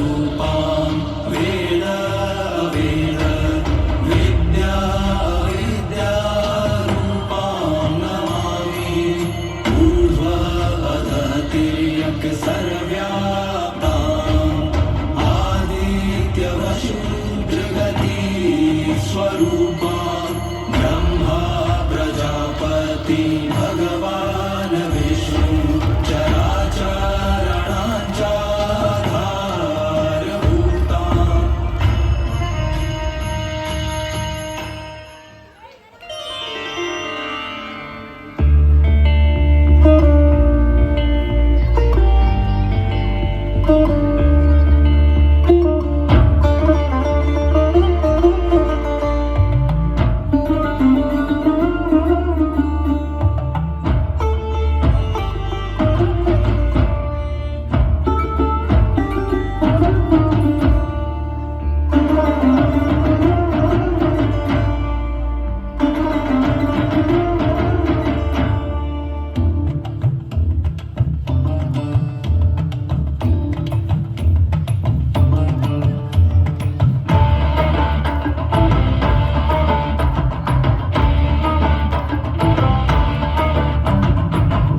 रूपां वेद वेद विद्या विद्यारूपां नमामि ऊर्ध्वअधतिर्यक् सर्वव्याप्ताम् आदित्यवशुभृगति स्वरूपां ब्रह्मा प्रजापति भगवान् विष्णु चराचरणाचाधारभूताम्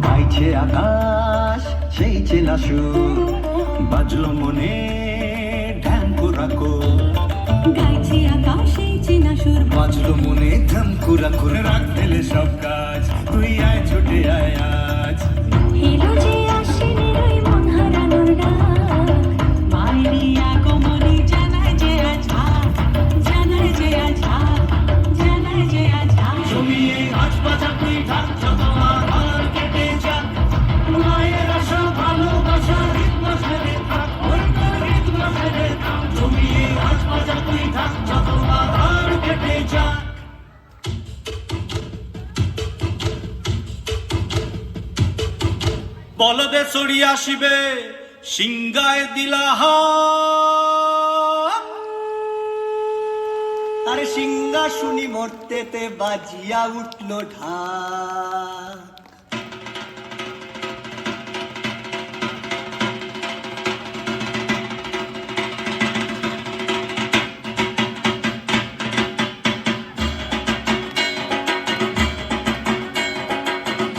গাইছে আকাশ সেই চেনা সুর বাজলো মনে ঢ্যাঙ্কুরাকো গাইছে আকাশে চেনা সুর বাজলো মনে ঢ্যাঙ্কুরাকুর রাখ দিলে সব কাজ তুই আয় ছুটে আয় আজ এলো যে আসেনি ওই মন হারানোর ডাক মায়েরই আগমনী জানায় যে আঝাক জানায় যে আঝাক জানায় যে আঝাক জমিয়ে আজ বাজা তুই ঢাক তোমার হার কেটে যাক মায়ের আশা ভালোবাসা রিতম সেরে থাক ওই তোর রিতম সেরে থাক জমিয়ে আজ বাজা তুই ঢাক তোমার হার কেটে যাক বলদে চড়ি আসিবে সিংগায় দিলা হাত। আরে সিংহা শুনি মরতেতে বাজিয়া উঠলো ঢাক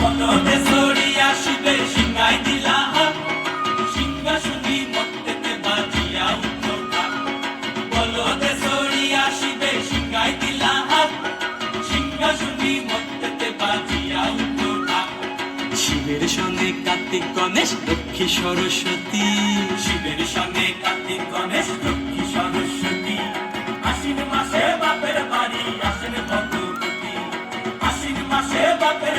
বলদে চড়ি আসিবে সিংগায় দিলা হাত। সিংহা শুনি মরতেতে বাজিয়া উঠলো ঢাক। বলদে চড়ি আসিবে সিংগায় দিলা হাত। সিংহা শুনি মরতেতে বাজিয়া উঠলো ঢাক। শিবের সঙ্গে কার্তিক গণেশ লক্ষ্মী সরস্বতী শিবের সঙ্গে কার্তিক গণেশ লক্ষ্মী সরস্বতী আশ্বিন মাসে বাপের বাড়ি আসেন ভগবতী আশ্বিন মাসে বাপের